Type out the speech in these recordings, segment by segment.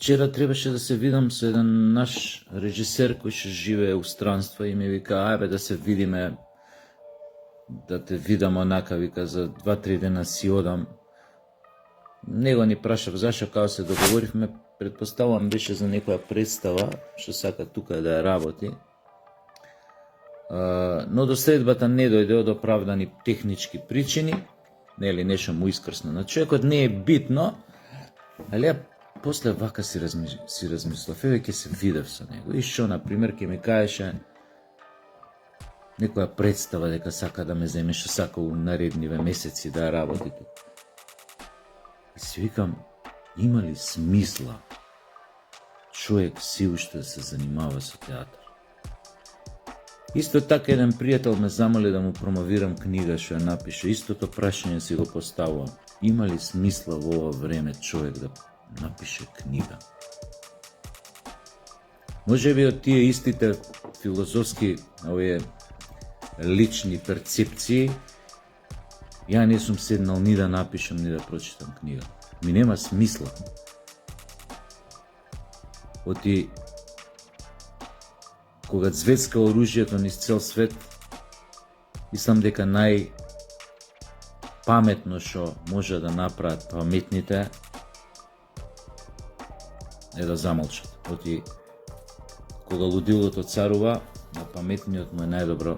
Вчера требаше да се видам со еден наш режисер кој што живее у странство и ми вика, ајбе да се видиме, да те видам онака, вика, за 2-3 дена си одам. Него ни прашав зашо, као се договоривме, предпоставувам беше за некоја представа, што сака тука да ја работи. Но до средбата не дојде од оправдани технички причини, нели нешто му искрсно на човекот, не е битно, али ја после вака си размислав, еве ќе се видев со него. И што, например, ќе ми кажеше некоја представа дека сака да ме земе, што сака у наредниве месеци да работи тук. И си викам, има ли смисла човек си уште да се занимава со театар? Исто така еден пријател ме замоли да му промовирам книга што ја напише. Истото прашање си го поставувам. Има ли смисла во ова време човек да напише книга? Може би од тие истите филозофски, овие лични перцепции, ја не сум седнал ни да напишам, ни да прочитам книга. Ми нема смисла. Оти кога звецка оружјето низ цел свет, мислам дека паметно што може да направат паметните е да замолчат. Оти кога лудилото царува, на паметниот му е најдобро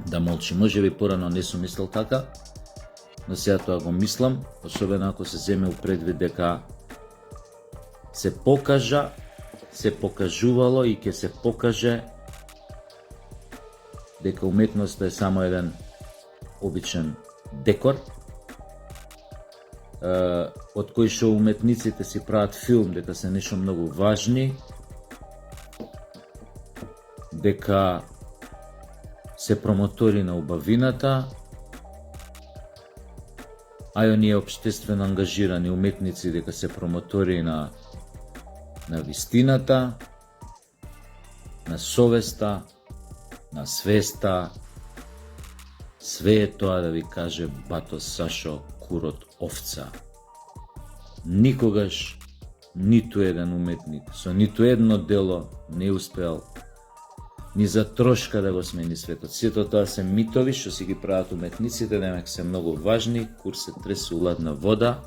да молчи. Може би порано не сум мислел така, но сега тоа го мислам, особено ако се земе у предвид дека се покажа, се покажувало и ќе се покаже дека уметноста е само еден обичен декор, од кој што уметниците си прават филм дека се нешто многу важни, дека се промотори на убавината, а и оние општествено ангажирани уметници дека се промотори на вистината, на совеста, на свеста. Све е тоа да ви каже бато Сашо Курот овца. Никогаш ниту еден уметник со ниту едно дело не успеал ни за трошка да го смени светот. Сето тоа се митови што си ги прават уметниците, демек се многу важни, кур се тресе у ладна вода,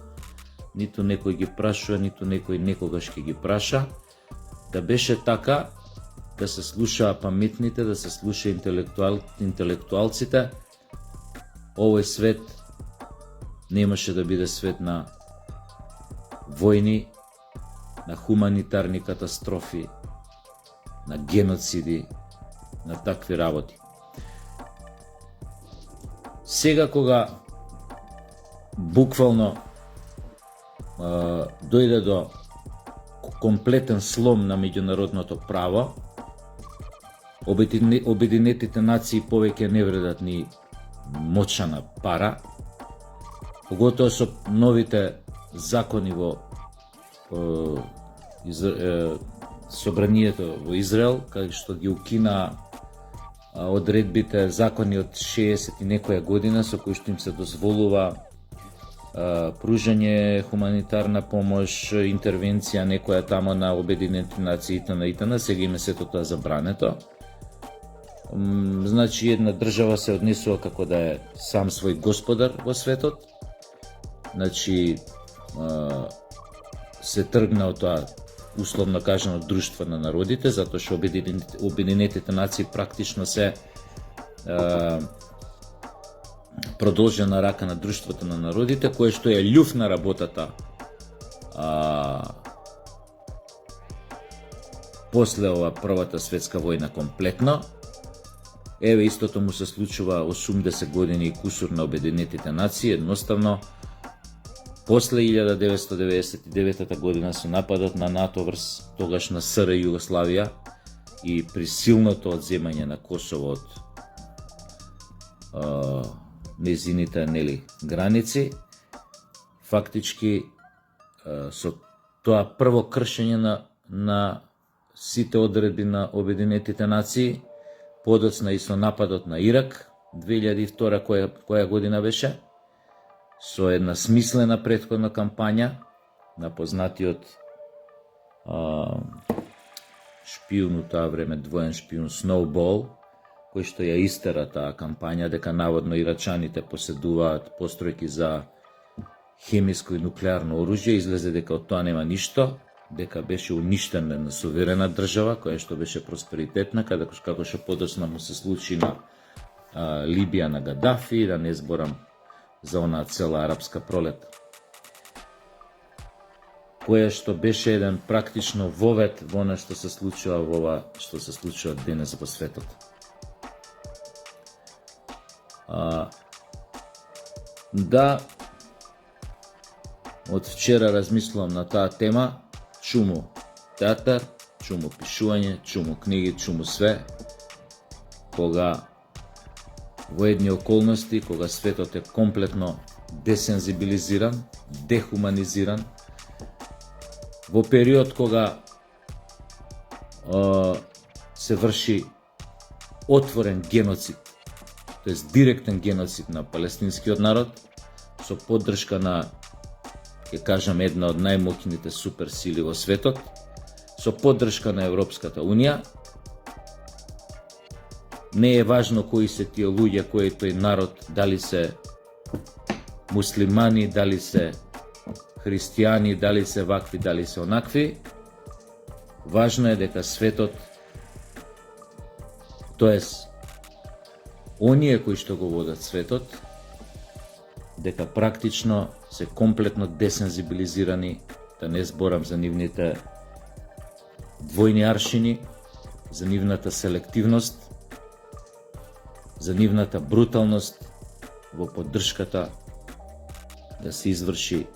ниту некој ги прашува, ниту некој некогаш ќе ги праша. Да беше така, да се слушаа паметните, да се слуша интелектуалците, овој свет немаше да биде свет на војни, на хуманитарни катастрофи, на геноциди, на такви работи. Сега кога буквално дојде до комплетен слом на меѓународното право, Обединетите нации повеќе не вредат ни мочана пара, поготоа со новите закони во собранието во Израел, кај што ги укина одредбите закони од 60 и некоја година со кои што им се дозволува пружање хуманитарна помош, интервенција некоја тамо на Обединетите нации итн. Сега им е сето тоа забрането. Значи една држава се однесува како да е сам свој господар во светот. Значи се тргна од тоа условно кажано друштво на народите, затоа што Обединетите нации практично се продолжена рака на друштвото на народите, кое што е љуф на работата после ова Првата светска војна комплетно. Еве истото му се случува 80 години и кусур на Обединетите нации, едноставно после 1999 година со нападот на НАТО врз тогашна СР Југославија и присилното одземање на Косово од незините граници, фактички со тоа прво кршење на сите одредби на Обединетите нации, подоцна и со нападот на Ирак 2002 која година беше, со една смислена претходна кампања на познатиот шпион у таа време, двоен шпион Snowball, кој што ја истера таа кампања дека наводно ирачаните поседуваат постројки за хемиско и нуклеарно оружје, излезе дека од тоа нема ништо, дека беше уништена на суверена држава, која што беше просперитетна, како што подоцна му се случи на Либија на Гадафи, да не зборам за онаа цела арапска пролет, која што беше еден практично вовет во она што се случува во ова што се случува денес во светот. Да, од вчера размислувам на таа тема, чуму театар, чуму пишување, чуму книги, чуму све, кога во едни околности, кога светот е комплетно десензибилизиран, дехуманизиран, во период кога се врши отворен геноцид, тоест директен геноцид на палестинскиот народ, со поддршка на, ќе кажам, една од најмоќните суперсили во светот, со поддршка на Европската Унија. Не е важно кои се тие луѓе, кој е тој народ, дали се муслимани, дали се христијани, дали се вакви, дали се онакви. Важно е дека светот, тоест оние кои што го водат светот, дека практично се комплетно десензибилизирани, да не зборам за нивните двојни аршини, за нивната селективност, за нивната бруталност во поддршката да се изврши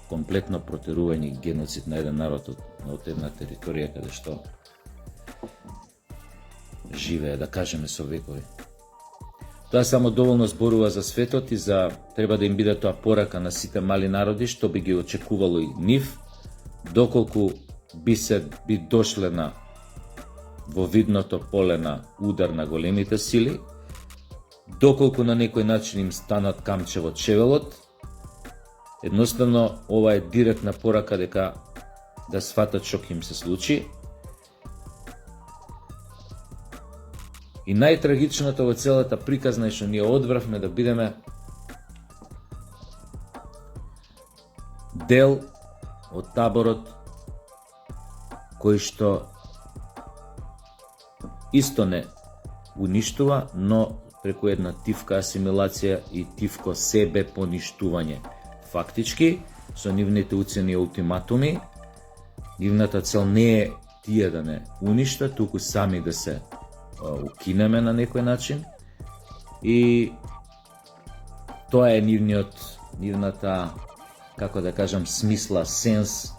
комплетно протерување и геноцид на еден народ од една територија каде што живее, да кажеме, со векови. Тоа само доволно зборува за светот и за треба да им биде тоа порака на сите мали народи, што би ги очекувало и нив, доколку би дошле на во видното поле на удар на големите сили, доколку на некој начин им станат камче во чевелот. Едноставно, ова е директна порака дека да сватат што ќе им се случи. И најтрагичното во целата приказна е што ние одбравме да бидеме дел од таборот кој што исто не уништува, но преку една тивка асимилација и тивко себе поништување. Фактички, со нивните уцени и ултиматуми, нивната цел не е тие да не уништа, туку сами да се укинеме на некој начин, и тоа е нивната, како да кажам, смисла, сенс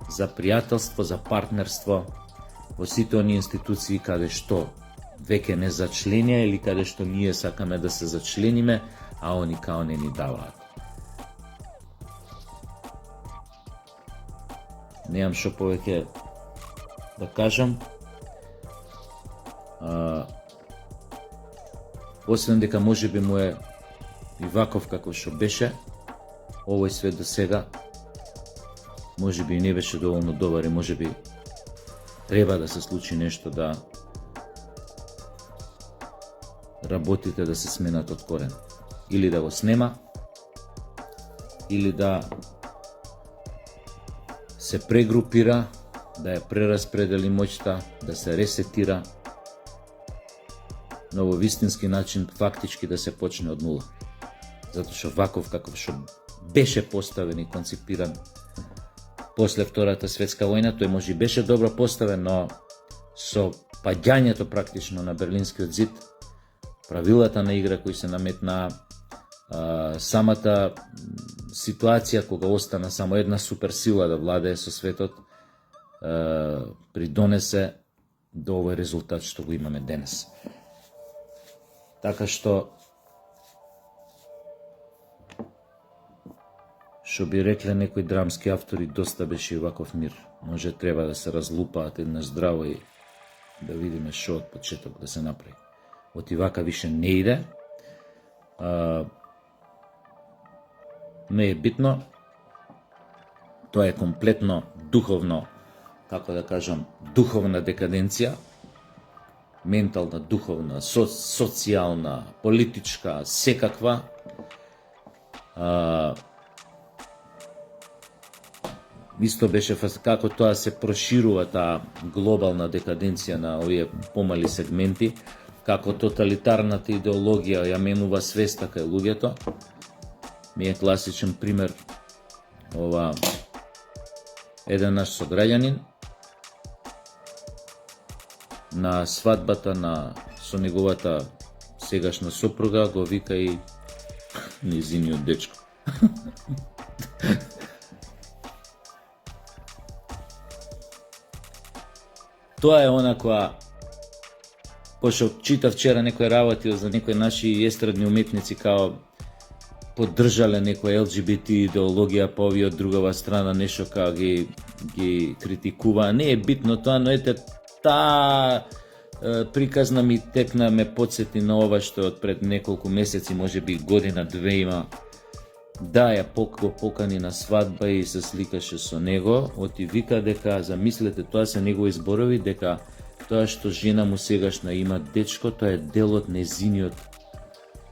за пријателство, за партнерство во сите оние институции каде што веќе не зачленија или каде што ние сакаме да се зачлениме, а они као не ни даваат. Неам што повеќе да кажам, освен дека можеби му е и ваков како што беше, овој свет до сега можеби не беше доволно добар и можеби треба да се случи нешто да работите да се сменат од корен. Или да го снема, или да се прегрупира, да ја прераспредели моќта, да се ресетира, но во вистински начин фактички да се почне од нула. Затоа што ваков каков што беше поставен и конципиран после Втората светска војна, тој може беше добро поставен, но со паѓањето практично на Берлинскиот зид, правилата на игра кои се наметнаа, самата ситуација кога остана само една суперсила да владее со светот, придонесе до овој резултат што го имаме денес. Така што би рекле некои драмски автори, доста беше и ваков мир. Може треба да се разлупаат еднаш здраво и да видиме шо од почеток да се направи. Оти вака више не иде. Не е битно. Тоа е комплетно духовно како да кажам, духовна декаденција, ментална, духовна, социјална, политичка, секаква. Исто беше како тоа се проширува таа глобална декаденција на овие помали сегменти, како тоталитарната идеологија ја менува свеста кај луѓето. Ми е класичен пример ова еден наш сограѓанин на свадбата со неговата сегашна сопруга го вика и низиниот дечко. Тоа е она која, пошто читав вчера некој работи за некои наши естрадни уметници као поддржале некоја ЛГБТ идеологија, па овие од другава страна нешто као ги критикува. Не е битно тоа, но ете таа приказна ми текна, ме подсети на ова што од пред неколку месеци, може би година, две има. Да, ја го покани на свадба и се сликаше со него, оти вика дека, замислете, тоа се негови зборови, дека тоа што жена му сегашна има дечко, тоа е дел од незиниот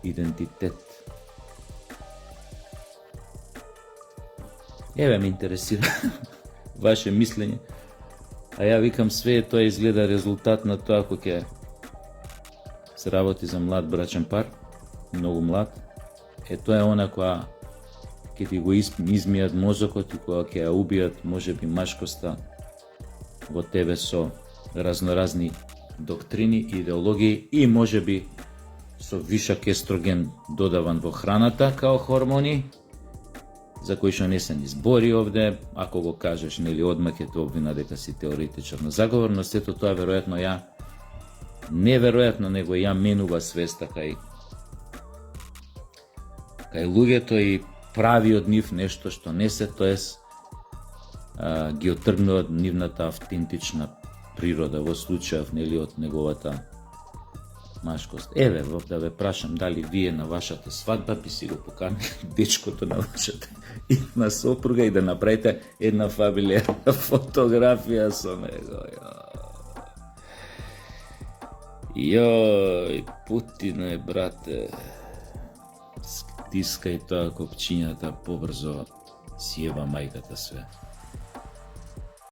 идентитет. Еве ме интересира ваше мислење. А ја викам, све тоа изгледа резултат на тоа кој ќе се работи за млад брачен пар, многу млад. Тоа е она која ќе ти го измијат мозокот и која ќе ја убијат можеби машкоста во тебе со разноразни доктрини и идеологии и можеби со вишок естроген додаван во храната као хормони, за кои што не се ни збори овде. Ако го кажеш, нели, одма ќе те обвина дека си теоретичар на заговор, но сето тоа веројатно неверојатно него ја менува свеста кај луѓето и прави од нив нешто што не се, тоест ги отргнува од нивната автентична природа, во случајов, нели, од неговата машкост. Еве, да ве прашам, дали вие на вашата свадба би си го поканили дечкото на вашата идна сопруга и да направите една фамилијарна фотографија со него. Јој, Путине, брате, стискај тоа копчињата побрзо, си еба мајката све.